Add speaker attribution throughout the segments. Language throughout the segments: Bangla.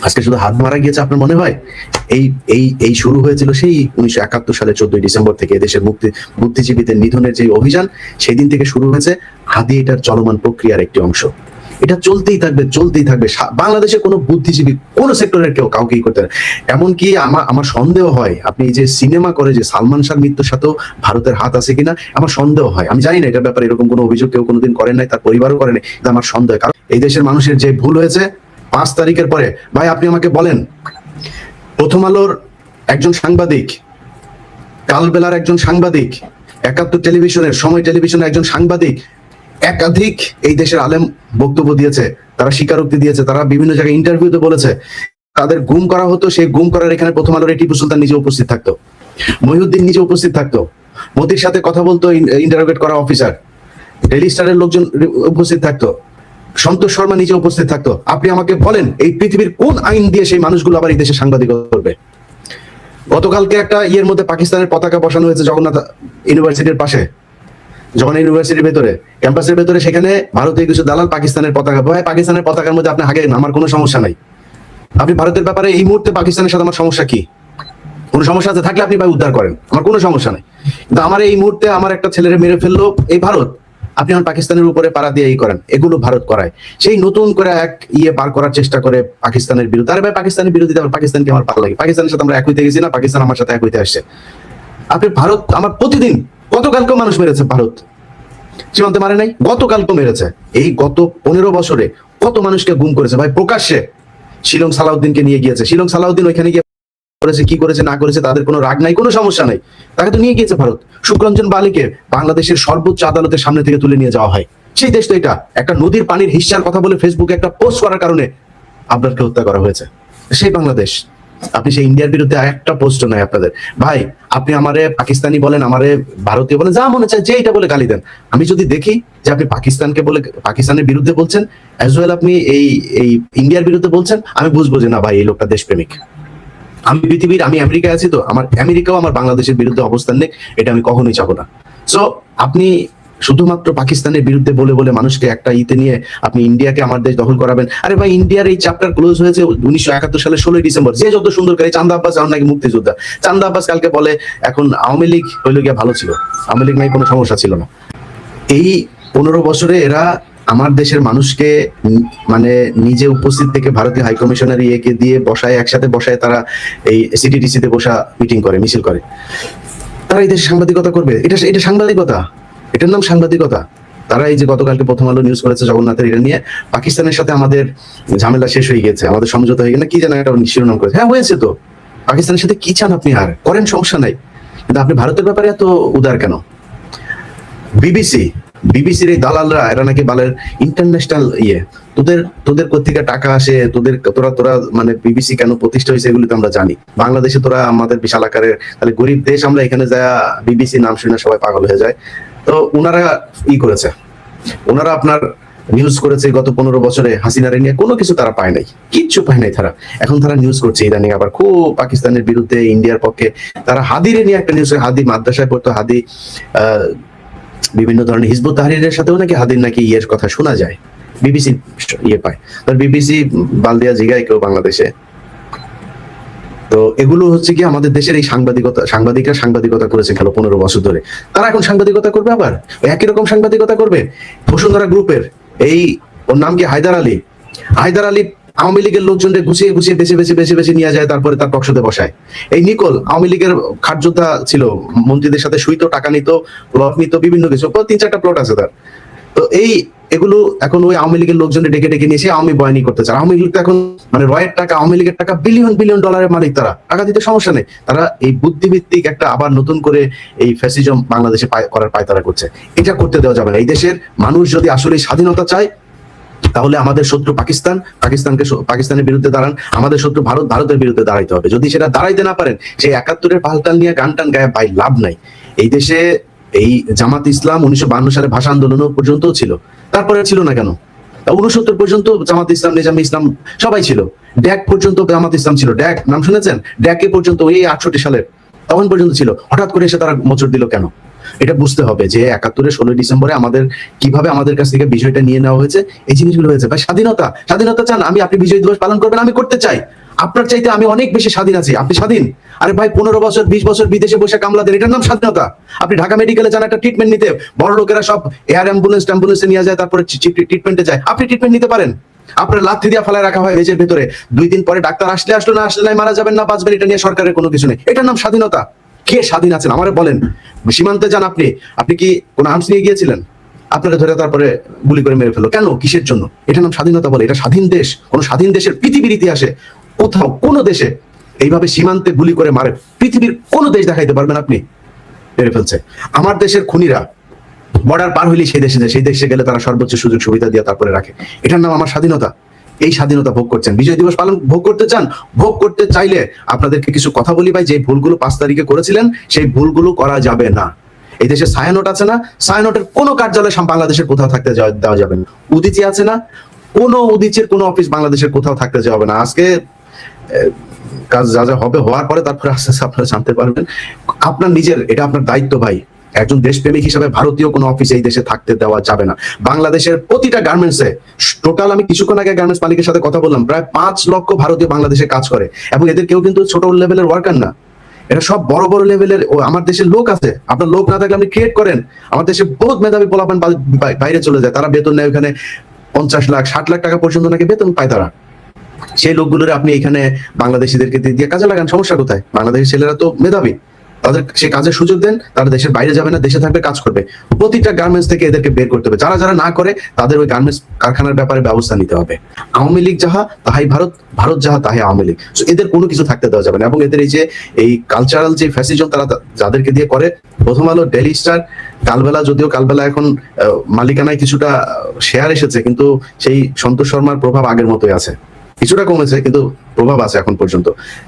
Speaker 1: আজকে শুধু হাত মারা গিয়েছে আপনার মনে হয়? এই এই এই শুরু হয়েছিল সেই 1971 সালে 14 ডিসেম্বর থেকে দেশের বুদ্ধিজীবীদের নিধনের যে অভিযান, সেই দিন থেকে শুরু হয়েছে। হাদি এটার চলমান প্রক্রিয়ার একটি অংশ। এটা চলতেই থাকবে, চলতেই থাকবে। বাংলাদেশে কোনো বুদ্ধিজীবী কোন সেক্টরের কেউ কাউকেই করতে পারে। এমনকি আমার সন্দেহ হয়, আপনি যে সিনেমা করে যে সালমান শাহর মৃত্যুর সাথেও ভারতের হাত আছে কিনা আমার সন্দেহ হয়। আমি জানি না এটার ব্যাপারে এরকম কোনো অভিযোগ কেউ কোনোদিন করেন নাই, তার পরিবারও করেনি, কিন্তু আমার সন্দেহ। কারণ এই দেশের মানুষের যে ভুল হয়েছে 5 তারিখের পরে, ভাই আপনি আমাকে বলেন, প্রথম আলোর একজন সাংবাদিক, কালবেলার একজন সাংবাদিক, 71 টেলিভিশনের, সময় টেলিভিশনের একজন সাংবাদিক, একাধিক এই দেশের আলেম বক্তব্য দিয়েছে, তারা স্বীকারোক্তি দিয়েছে, তারা বিভিন্ন জায়গায় ইন্টারভিউতে বলেছে তাদের গুম করা হতো। সেই গুম করার এখানে প্রথম আলোর টিপু সুলতান নিজে উপস্থিত থাকতো, মহিউদ্দিন নিজে উপস্থিত থাকতো, মোদির সাথে কথা বলতো ইন্টারোগেট করা অফিসার, ডেইলি স্টারের লোকজন উপস্থিত থাকতো, সন্তোষ শর্মা নিজে উপস্থিত থাকতো। আপনি আমাকে বলেন এই পৃথিবীর কোন আইন দিয়ে সেই মানুষগুলো আবার এই দেশে সাংবাদিকতা করবে? গতকালকে একটা ইয়ের মধ্যে পাকিস্তানের পতাকা বসানো হয়েছে জগন্নাথ ইউনিভার্সিটির পাশে, জগন্নাথ ইউনিভার্সিটির ভেতরে, ক্যাম্পাসের ভেতরে, সেখানে ভারতীয় কিছু দালাল পাকিস্তানের পতাকা, ভাই পাকিস্তানের পতাকার মধ্যে আপনি হাগেন, আমার কোনো সমস্যা নাই। আপনি ভারতের ব্যাপারে এই মুহূর্তে পাকিস্তানের সাথে আমার সমস্যা কি? কোনো সমস্যা আছে থাকলে আপনি ভাই উদ্ধার করেন, আমার কোনো সমস্যা নাই। কিন্তু আমার এই মুহূর্তে আমার একটা ছেলেরে মেরে ফেললো এই ভারত, আপনি আমার পাকিস্তানের উপরে পাড়া দিয়ে এই করেন, এগুলো ভারত করায়। সেই নতুন করে এক পার করার চেষ্টা করে পাকিস্তানের বিরুদ্ধে। আরে ভাই পাকিস্তানের বিরোধিতা, পাকিস্তানকে আমার ভালো লাগে, পাকিস্তানের সাথে আমরা এক হইতে গেছি না, পাকিস্তান আমার সাথে এক হইতে আসছে। আপনি ভারত আমার প্রতিদিন, গতকালকেও মানুষ মেরেছে ভারত, সীমান্তে মারে নাই, গতকালকেও মেরেছে। এই গত 15 বছরে কত মানুষকে গুম করেছে ভাই প্রকাশ্যে। শিলং সালাউদ্দিনকে নিয়ে গিয়েছে, শিলং সালাউদ্দিন ওইখানে গিয়ে করেছে, কি করেছে না করেছে তাদের কোনো রাগ নাই, কোনো সমস্যা নাই, তাকে তো নিয়ে গিয়েছে ভারত। সুখরঞ্জন বালিকে বাংলাদেশের সর্বোচ্চ আদালতের সামনে থেকে তুলে নিয়ে যাওয়া হয়। সেই দেশ তো এটা। একটা নদীর পানির হিস্সার কথা বলে ফেসবুকে একটা পোস্ট করার কারণে আবরারকে হত্যা করা হয়েছে, সেই বাংলাদেশ। আপনি সেই ইন্ডিয়ার বিরুদ্ধে একটা পোস্ট নাই আপনাদের। ভাই আপনি আমারে পাকিস্তানি বলেন, আমারে ভারতীয় বলেন, যা মনে চায় যে এটা বলে গালি দেন। আমি যদি দেখি যে আপনি পাকিস্তানকে বলে পাকিস্তানের বিরুদ্ধে বলছেন, অ্যাজ ওয়েল আপনি এই ইন্ডিয়ার বিরুদ্ধে বলছেন, আমি বুঝবো যে না ভাই এই লোকটা দেশপ্রেমিক। আমি পৃথিবীর, আমি আমেরিকায় আছি, তো আমার আমেরিকাও আমার বাংলাদেশের বিরুদ্ধে অবস্থান নেই, এটা আমি কখনোই চাবো না। সো আপনি শুধুমাত্র পাকিস্তানের বিরুদ্ধে বলে বলে মানুষকে একটা নিয়ে আপনি ইন্ডিয়াকে আমার দেশ দখল করাবেন। আরে ভাই ইন্ডিয়ার এই চ্যাপ্টার ক্লোজ হয়েছে 1971 সালে 16 ডিসেম্বর। যে যত সুন্দর করে চান্দা আব্বাস আমার নাকি মুক্তিযোদ্ধা, চান্দা আব্বাস কালকে বলে এখন আওয়ামী লীগ হইল গিয়া ভালো ছিল, আওয়ামী লীগ নাই কোনো সমস্যা ছিল না। এই 15 বছরে এরা আমার দেশের মানুষকে মানে নিজে উপস্থিত থেকে ভারতীয় হাইকমিশনার ইয়েকে দিয়ে বসায়, একসাথে বসায়, তারা এই সিটিডিসিতে বসা মিটিং করে, মিছিল করে। তারা এই দেশে সাংবাদিকতা করবে? এটা সাংবাদিকতা? এটার নাম সাংবাদিকতা? তারা এই যে গতকালকে প্রথম আলো নিউজ করেছে জগন্নাথের এটা নিয়ে, পাকিস্তানের সাথে আমাদের ঝামেলা শেষ হয়ে গেছে, আমাদের সমঝোতা হয়ে গেছে, কি জানা একটা শিরোনাম করেছে। হ্যাঁ হয়েছে তো, পাকিস্তানের সাথে কি চান আপনি? আর করেন, সমস্যা নাই, কিন্তু আপনি ভারতের ব্যাপারে এত উদার কেন? বিবিসির এই দালালরা, এরা নাকি বলেন ইন্টারন্যাশনাল তোদের কোথেকে টাকা আসে, তোরা মানে বিবিসি কেন প্রতিষ্ঠা হয়েছে এগুলি তো আমরা জানি। বাংলাদেশে তোরা আমাদের বিশাল আকারের, তাহলে গরিব দেশ আমরা, এখানে যা বিবিসি নাম শুনে সবাই পাগল হয়ে যায়। তো ওনারা করেছে, ওনারা আপনার নিউজ করেছে গত 15 বছরে হাসিনারে নিয়ে, কোনো কিছু তারা পায় নাই, কিচ্ছু পায় নাই তারা। এখন তারা নিউজ করছে ইদানিং আবার খুব পাকিস্তানের বিরুদ্ধে, ইন্ডিয়ার পক্ষে। তারা হাদিরে নিয়ে একটা নিউজ, হাদি মাদ্রাসায় পড়তো, হাদি বিভিন্ন ধরনের হিজবুত তাহরিরের সাথেও নাকি হাদির নাকি ইয়ের কথা শোনা যায়, বিবিসি পায়। বিবিসি বালদিয়া জিগায় কেউ বাংলাদেশে। তো এগুলো হচ্ছে কি আমাদের দেশের এই সাংবাদিকরা সাংবাদিকতা করেছে গেল 15 বছর ধরে, তারা এখন সাংবাদিকতা করবে আবার একই রকম সাংবাদিকতা করবে। বসুন্ধরা গ্রুপের ওর নাম কি হায়দার আলী আওয়ামী লীগের লোকজনদের গুছিয়ে গুছিয়ে বেছে নিয়ে যায়, তারপরে তার টকশোতে বসায়। এই নিকোল আওয়ামী লীগের খাটযোদ্ধা ছিল, মন্ত্রীদের সাথে শুইতো, টাকা নিত, প্লট নিত, বিভিন্ন কিছু, 3-4টা প্লট আছে তার। তো এগুলো এখন ওই আওয়ামী লীগের লোকজনের ডেকে নিয়ে এসে আওয়ামী বয়ানি করতে চায়। আওয়ামী লীগ তো এখন মানে রয়ের টাকা, আওয়ামী লীগের টাকা বিলিয়ন ডলারের মালিক, তারা টাকা দিতে সমস্যা নেই। তারা এই বুদ্ধিভিত্তিক একটা আবার নতুন করে এই ফ্যাসিজম বাংলাদেশে করার পায়তারা করছে। এটা করতে দেওয়া যাবে না। এই দেশের মানুষ যদি আসলে স্বাধীনতা চায়, তাহলে আমাদের শত্রু পাকিস্তানের বিরুদ্ধে দাঁড়ান, আমাদের শত্রু ভারতের বিরুদ্ধে দাঁড়াইতে হবে। যদি সেটা দাঁড়াইতে না পারেন, সেই 71-এর পাল্টাল নিয়ে গান গায়ে ভাই লাভ নাই। এই দেশে এই জামাত ইসলাম 1952 সালে ভাষা আন্দোলন পর্যন্ত ছিল, তারপরে ছিল না কেন? 69 পর্যন্ত জামাত ইসলাম, নিজামী ইসলাম সবাই ছিল, ড্যাক পর্যন্ত জামাত ইসলাম ছিল। ড্যাক নাম শুনেছেন? ড্যাকে পর্যন্ত এই 68 সালের তখন পর্যন্ত ছিল। হঠাৎ করে এসে তারা মোচড় দিল কেন? এটা বুঝতে হবে যে ৭১-এর ১৬ ডিসেম্বরে আমাদের কিভাবে আমাদের কাছ থেকে বিষয়টা নিয়ে নেওয়া হয়েছে, এই জিনিসগুলো হয়েছে। ভাই স্বাধীনতা, স্বাধীনতা চান, আপনি বিজয় দিবস পালন করবেন, আমি করতে চাই। আপনার চাইতে আমি অনেক বেশি স্বাধীন আছি, আপনি স্বাধীন। আরে ভাই 15 বছর 20 বছর বিদেশে বসে কামলা দেন, এটার নাম স্বাধীনতা। আপনি ঢাকা মেডিকেলে যান একটা ট্রিটমেন্ট নিতে, বড় লোকেরা সব এয়ার অ্যাম্বুলেন্সে নিয়ে যায়, তারপরে ট্রিটমেন্টে যায়, আপনি ট্রিটমেন্ট নিতে পারেন। আপনার লাথি দিয়া ফেলায় রাখা হয় মেঝের ভেতরে, 2 দিন পরে ডাক্তার আসলো না আসলে নাই, মারা যাবেন না বাঁচবেন, এটা নিয়ে সরকারের কোনো কিছু নেই। এটার নাম স্বাধীনতা। কে স্বাধীন আছেন আমারে বলেন? সীমান্তে যান, আপনি কি কোনো আর্মস নিয়ে গিয়েছিলেন? আপনারা ধরে তারপরে গুলি করে মেরে ফেলো কেন? কিসের জন্য? এটার নাম স্বাধীনতা বলে? এটা স্বাধীন দেশ? কোন স্বাধীন দেশের পৃথিবীর ইতিহাসে কোথাও কোনো দেশে এইভাবে সীমান্তে গুলি করে মারে পৃথিবীর কোনো দেশ দেখাইতে পারবেন আপনি? মেরে ফেলছে। আমার দেশের খুনিরা বর্ডার পার হইলে সেই দেশে যায়, সেই দেশে গেলে তারা সর্বোচ্চ সুযোগ সুবিধা দিয়ে তারপরে রাখে। এটার নাম আমার স্বাধীনতা। এই স্বাধীনতা ভোগ করছেন, বিজয় দিবস পালন ভোগ করতে চান। ভোগ করতে চাইলে আপনাদেরকে কিছু কথা বলি ভাই, যে ভুলগুলো 5 তারিখে করেছিলেন সেই ভুলগুলো করা যাবে না। এই দেশে ছায়ানোট আছে না, ছায়ানোটের কোনো কার্যালয় বাংলাদেশের কোথাও থাকতে দেওয়া যাবে না। উদিচি আছে না, কোনো উদিচির কোনো অফিস বাংলাদেশের কোথাও থাকতে যাবে না। আজকে কাজ যা যা হবে হওয়ার পরে তারপরে আস্তে আস্তে আপনারা জানতে পারবেন। আপনার নিজের, এটা আপনার দায়িত্ব ভাই, একজন দেশপ্রেমিক হিসেবে ভারতীয় কোনো অফিস এই দেশে থাকতে দেওয়া যাবে না। বাংলাদেশের প্রতিটা গার্মেন্টসে টোটাল, আমি কিছুক্ষণ আগে গার্মেন্টস মালিকের সাথে কথা বললাম, প্রায় 5 লক্ষ ভারতীয় বাংলাদেশে কাজ করে, এবং এদের কেউ কিন্তু ছোট লেভেলের ওয়ার্কার না, এটা সব বড় বড় লেভেলের। আমার দেশের লোক আছে, আপনার লোক না থাকলে আপনি ক্রিয়েট করেন। আমার দেশে বহুত মেধাবী পোলাপান বাইরে চলে যায়, তারা বেতন নেয় ওখানে 50 লাখ 60 লাখ টাকা পর্যন্ত নাকি বেতন পায় তারা। সেই লোকগুলোর আপনি এখানে বাংলাদেশিদেরকে দিয়ে কাজে লাগান, সমস্যা কোথায়? বাংলাদেশের ছেলেরা তো মেধাবী, তাদের সে কাজের সুযোগ দেন, তারা দেশের বাইরে যাবে না, দেশে থাকবে, কাজ করবে। প্রতিটা গার্মেন্টস থেকে এদেরকে বের করতে হবে। যারা যারা না করে তাদের ওই গার্মেন্টস কারখানার ব্যাপারে ব্যবস্থা নিতে হবে। আওয়ামী লীগ যাহা তাহাই ভারত, ভারত যাহা তাহাই আওয়ামী লীগ। এদের কোনো কিছু থাকতে দেওয়া যাবে না। এবং এদের এই কালচারাল যে ফ্যাসিজম তারা যাদেরকে দিয়ে করে, প্রথম আলো, ডেইলি স্টার, কালবেলা, যদিও কালবেলা এখন মালিকানায় কিছুটা শেয়ার এসেছে, কিন্তু সেই সন্তোষ শর্মার প্রভাব আগের মতোই আছে, কিছুটা কমেছে কিন্তু প্রভাব আছে এখন পর্যন্ত।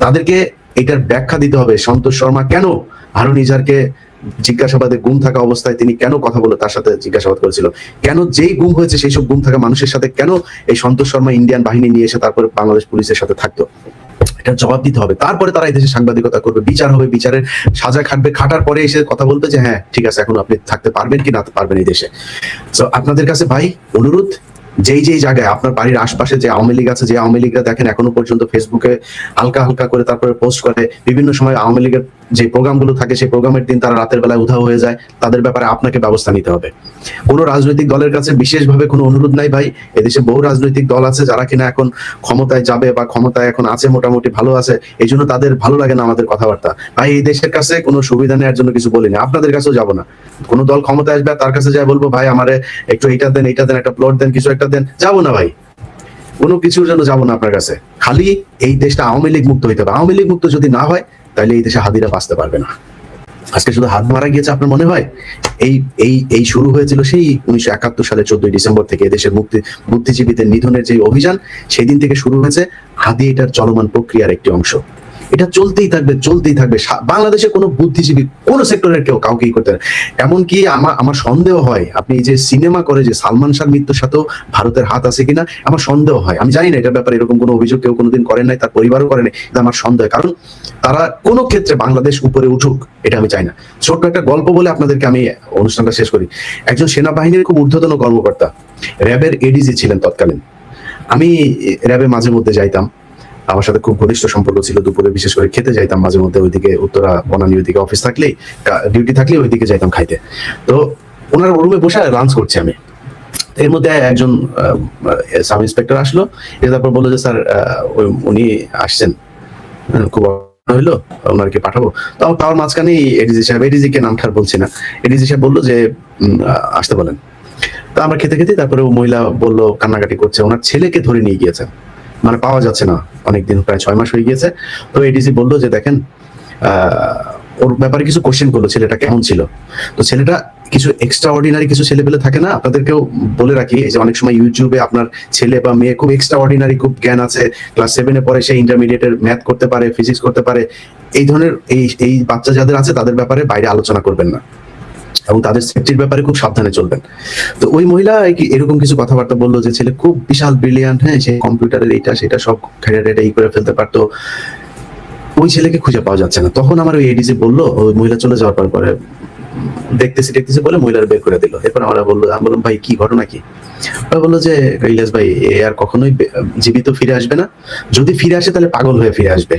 Speaker 1: তাদেরকে এটার ব্যাখ্যা দিতে হবে। সন্তোষ শর্মা কেন হারুন ইজারকে জিজ্ঞাসাবাদে গুম থাকা অবস্থায় তিনি কেন কথা বলে তার সাথে জিজ্ঞাসাবাদ করেছিল, কেন যেই গুম হয়েছে সেই সব গুম থাকা মানুষের সাথে কেন এই সন্তোষ শর্মা ইন্ডিয়ান বাহিনী নিয়ে এসে তারপরে বাংলাদেশ পুলিশের সাথে থাকতো, এটার জবাব দিতে হবে। তারপরে তারা এই দেশে সাংবাদিকতা করবে, বিচার হবে, বিচারের সাজা খাটবে, খাটার পরে এসে কথা বলবে যে হ্যাঁ ঠিক আছে এখন আপনি থাকতে পারবেন কি না পারবেন এই দেশে। তো আপনাদের কাছে ভাই অনুরোধ, যেই জায়গায় আপনার বাড়ির আশপাশে যে আওয়ামী লীগ আছে, যে আওয়ামী লীগরা দেখেন এখনো পর্যন্ত ফেসবুকে হালকা হালকা করে তারপরে পোস্ট করে, বিভিন্ন সময় আওয়ামী লীগের যে প্রোগ্রামগুলো থাকে সেই প্রোগ্রামের দিন তারা রাতের বেলায় উধাও হয়ে যায়, তাদের ব্যাপারে আপনাকে ব্যবস্থা নিতে হবে। কোনো রাজনৈতিক দলের কাছে বিশেষভাবে কোনো অনুরোধ নাই ভাই, এদেশে বহু রাজনৈতিক দল আছে যারা কিনা এখন ক্ষমতায় যাবে বা ক্ষমতায় এখন আছে, মোটামুটি ভালো আছে, এই জন্য তাদের ভালো লাগে না আমাদের কথাবার্তা। ভাই এই দেশের কাছে কোনো সুবিধা নেওয়ার জন্য কিছু বলিনি, আপনাদের কাছেও যাবো না। কোনো দল ক্ষমতায় আসবে তার কাছে যাই বলবো ভাই আমারে একটু এইটা দেন, একটা প্লট দেন, কিছু একটা দেন, যাবো না ভাই, কোনো কিছুর জন্য যাবো না আপনার কাছে। খালি এই দেশটা আওয়ামী লীগ মুক্ত হইতে হবে। আওয়ামী লীগ মুক্ত যদি না হয় তাহলে এই দেশে হাদিরা বাঁচতে পারবে না। আজকে শুধু হাত মারা গিয়েছে আপনার মনে হয়? এই শুরু হয়েছিল সেই 1971 সালে 14 ডিসেম্বর থেকে এদেশের বুদ্ধিজীবীদের নিধনের যে অভিযান, সেই দিন থেকে শুরু হয়েছে। হাদি এটার চলমান প্রক্রিয়ার একটি অংশ, এটা চলতেই থাকবে চলতেই থাকবে। বাংলাদেশে কোনো বুদ্ধিজীবী কোন সেক্টরের কেউ কাউকেই করতে পারে। এমনকি আমার সন্দেহ হয়, আপনি যে সিনেমা করে যে সালমান শাহর মৃত্যুর সাথেও ভারতের হাত আছে কিনা আমার সন্দেহ হয়। আমি জানি না এটার ব্যাপারে, এরকম কোনো অভিযোগ কেউ কোনোদিন করেন নাই, তার পরিবারও করেনি, কিন্তু আমার সন্দেহ, কারণ তারা কোনো ক্ষেত্রে বাংলাদেশ উপরে উঠুক এটা আমি চাই না। ছোট্ট একটা গল্প বলে আপনাদেরকে আমি অনুষ্ঠানটা শেষ করি। একজন সেনাবাহিনীর খুব ঊর্ধ্বতন কর্মকর্তা, র্যাবের এডিজি ছিলেন তৎকালীন। আমি র্যাবে মাঝে মধ্যে যাইতাম, আমার সাথে খুব ঘনিষ্ঠ সম্পর্ক ছিল। দুপুরে বিশেষ করে খেতে যাইতাম মাঝে মধ্যে, ওইদিকে উত্তরা বনানী ওইদিকে অফিস থাকলে, ডিউটি থাকলে ওইদিকে যাইতাম খাইতে। তো ওনার রুমে বসে লাঞ্চ করছি আমি, এর মধ্যে একজন সাব ইন্সপেক্টর আসলো, তারপর বললো যে স্যার উনি আসছেন, খুব হইলো ওনারকে পাঠাবো। তো পাওয়ার মাঝখানে এডিজি সাহেব, এডিজি কে নামঠার বলছি না, এডিজি সাহেব বললো যে আসতে বলেন। তো আমরা খেতে খেতে তারপরে মহিলা বললো কান্নাকাটি করছে, ওনার ছেলেকে ধরে নিয়ে গিয়েছেন, মানে পাওয়া যাচ্ছে না, অনেকদিন প্রায় 6 মাস হয়ে গিয়েছে। তো এডিসি বললো যে দেখেন ওর ব্যাপারে কিছু কোশ্চেন করলো, ছেলেটা কেমন ছিল। তো ছেলেটা কিছু এক্সট্রা অর্ডিনারি কিছু ছেলেপেলে থাকে না, আপনাদেরকেও বলে রাখি যে অনেক সময় ইউটিউবে আপনার ছেলে বা মেয়ে খুব এক্সট্রা অর্ডিনারি খুব জ্ঞান আছে, ক্লাস 7-এ পরে সে ইন্টারমিডিয়েটের ম্যাথ করতে পারে, ফিজিক্স করতে পারে, এই ধরনের এই বাচ্চা যাদের আছে তাদের ব্যাপারে বাইরে আলোচনা করবেন না এবং তাদের সেফটির ব্যাপারে খুব সাবধানে চলবেন। তো ওই মহিলা এরকম কিছু কথাবার্তা বললো যে ছেলে খুব বিশাল ব্রিলিয়ান্ট, হ্যাঁ সে কম্পিউটারের এইটা সেটা সব খেড়ে এই করে ফেলতে পারতো, ওই ছেলেকে খুঁজে পাওয়া যাচ্ছে না। তখন আমার ওই এডিজি বললো, ওই মহিলা চলে যাওয়ার পরে দেখতেছি বলে মহিলার বের করে দিল। এরপর আমরা আমি বললাম ভাই কি ঘটনা কি? ওরা বললো যে ইলিয়াস ভাই এ আর কখনোই জীবিত ফিরে আসবে না, যদি ফিরে আসে তাহলে পাগল হয়ে ফিরে আসবে।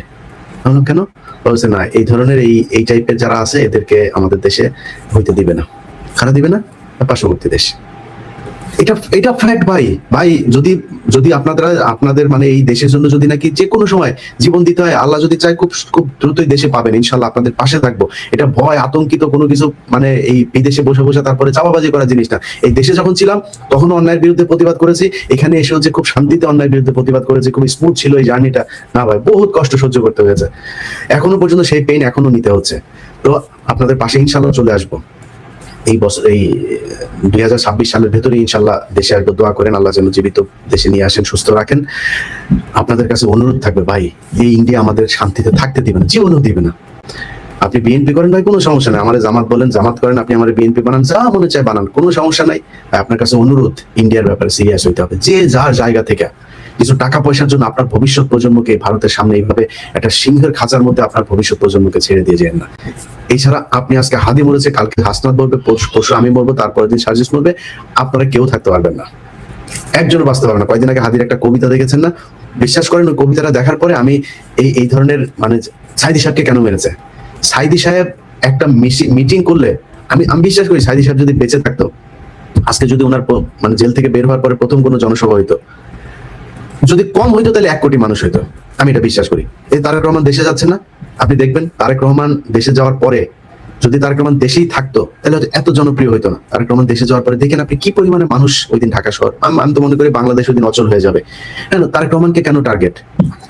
Speaker 1: আমি বললাম কেন? বলছে না, এই ধরনের এই টাইপের যারা আছে এদেরকে আমাদের দেশে হইতে দিবে না। কারা দিবে না? পার্শ্ববর্তী দেশ। এটা ফ্যাক্ট ভাই। ভাই যদি যদি আপনাদের মানে এই দেশের জন্য যদি নাকি যে কোনো সময় জীবন দিতে হয়, আল্লাহ যদি চায় খুব খুব দ্রুতই দেশে পাবেন, ইনশাল্লাহ আপনাদের পাশে থাকবো। এটা ভয় আতঙ্কিত কোনো কিছু মানে এই বিদেশে বসে বসে তারপরে চাপাবাজি করার জিনিস না। এই দেশে যখন ছিলাম তখন অন্যায়ের বিরুদ্ধে প্রতিবাদ করেছি, এখানে এসেও যে খুব শান্তিতে অন্যায়ের বিরুদ্ধে প্রতিবাদ করেছি, খুব স্মুথ ছিল এই জার্নিটা। না ভাই, বহুত কষ্ট সহ্য করতে হয়েছে, এখনো পর্যন্ত সেই পেইন এখনো নিতে হচ্ছে। তো আপনাদের পাশে ইনশাল্লাহ চলে আসবো এই বছর, এই 2026 সালের ভেতরে ইনশাল্লাহ দেশে আসবো। দোয়া করেন আল্লাহ যেন জীবিত দেশে নিয়ে আসেন, সুস্থ রাখেন। আপনাদের কাছে অনুরোধ থাকবে ভাই, এই ইন্ডিয়া আমাদের শান্তিতে থাকতে দিবে না, জীবনও দিবে না। আপনি বিএনপি করেন ভাই, কোনো সমস্যা নাই, আমার জামাত বলেন, জামাত করেন, আপনি আমার বিএনপি বানান, যা মনে চায় বানান, কোনো সমস্যা নাই। আপনার কাছে অনুরোধ, ইন্ডিয়ার ব্যাপারে সিরিয়াস হইতে হবে। যে যার জায়গা থেকে কিছু টাকা পয়সার জন্য আপনার ভবিষ্যৎ প্রজন্মকে ভারতের সামনে এইভাবে একটা সিংহের খাঁচার মধ্যে আপনার ভবিষ্যৎ প্রজন্মকে ছেড়ে দিয়ে যান না। এছাড়া আপনি আজকে হাদি মরেছে, কালকে হাসনাত বলবে, পরশু আমি বলবো, তারপরের দিন সার্জিস বলবে, আপনারা কেউ থাকতে পারবেন না, একজনও বাঁচতে পারবে না। কয়েকদিন আগে হাদির একটা কবিতা দেখেছেন না? বিশ্বাস করেন ওই কবিতাটা দেখার পরে আমি এই ধরনের মানে সাইদি সাহেবকে কেন মেরেছে, সাইদি সাহেব একটা মিটিং করলে আমি বিশ্বাস করি সাইদি সাহেব যদি বেঁচে থাকতো, আজকে যদি ওনার মানে জেল থেকে বের হওয়ার পরে প্রথম কোনো জনসভা হইতো, যদি কম হইতো তাহলে 1 কোটি মানুষ হইতো, আমি এটা বিশ্বাস করি। এই তারেক রহমান দেশে যাচ্ছে না, আপনি দেখবেন তারেক রহমান দেশে যাওয়ার পরে যদি তারেক রহমান দেশেই থাকতো তাহলে হয়তো এত জনপ্রিয় হইতো না। তারেক রহমান দেশে যাওয়ার পরে দেখেন আপনি কি পরিমাণে মানুষ ওই দিন ঢাকা শহর, আমি তো মনে করি বাংলাদেশ ওই দিন অচল হয়ে যাবে। কেন তারেক রহমানকে কেন টার্গেট,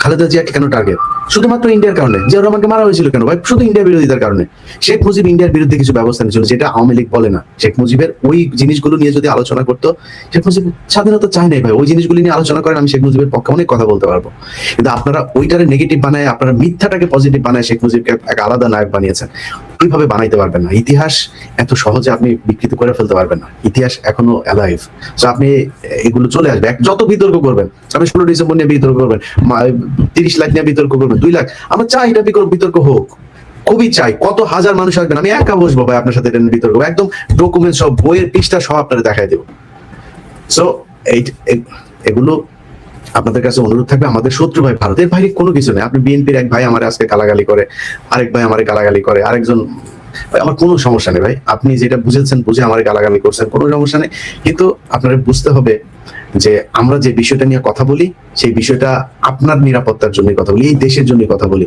Speaker 1: খালেদা জিয়াকে কেন টার্গেট? শুধুমাত্র ইন্ডিয়ার কারণে। জিয়াউর রহমানকে মারা হয়েছিল কেন ভাই? শুধু ইন্ডিয়ার বিরোধিতার কারণে। শেখ মুজিব ইন্ডিয়ার বিরুদ্ধে কিছু ব্যবস্থা নিয়েছিল, যেটা আওয়ামী লীগ বলে না। শেখ মুজিবের ওই জিনিসগুলো নিয়ে যদি আলোচনা করতো, শেখ মুজিব স্বাধীনতা চায় নাই ভাই, ওই জিনিসগুলো নিয়ে আলোচনা করেন, আমি শেখ মুজিবের পক্ষে অনেক কথা বলতে পারবো। কিন্তু আপনারা ওইটারে নেগেটিভ বানায়, আপনারা মিথ্যাটাকে পজিটিভ বানায় শেখ মুজিবকে এক আলাদা নায়ক বানিয়েছেন। এইভাবে বানাইতে পারবেন না। ইতিহাস এত সহজে আপনি বিকৃত করে ফেলতে পারবেন না, ইতিহাস এখনো অ্যালাইভ। তো আপনি এগুলো চলে আসবে, যত বিতর্ক করবেন, আপনি 16 ডিসেম্বর নিয়ে বিতর্ক করবেন, 30 লাখ নিয়ে বিতর্ক করবেন, 2 লাখ, আমরা চাই এটা বিতর্ক হোক, খুবই চাই। কত হাজার মানুষ আসবেন, আমি একা বসবো ভাই আপনার সাথে বিতর্ক, একদম ডকুমেন্ট সব, বইয়ের পৃষ্ঠা সব আপনারা দেখাই দেবো। সো এগুলো আপনাদের কাছে অনুরোধ থাকবে। আমাদের শত্রু ভাই ভারতের বাইরে কোনো কিছু নেই। আপনি বিএনপির এক ভাই আমার আজকে গালাগালি করে, আরেক ভাই আমার গালাগালি করে, আরেকজন, আমার কোনো সমস্যা নেই ভাই, আপনি যেটা বুঝেছেন বুঝে আমার গালাগালি করছেন, কোনো সমস্যা নেই। কিন্তু আপনারা বুঝতে হবে যে আমরা যে বিষয়টা নিয়ে কথা বলি, সেই বিষয়টা আপনার নিরাপত্তার জন্য কথা বলি, এই দেশের জন্য কথা বলি।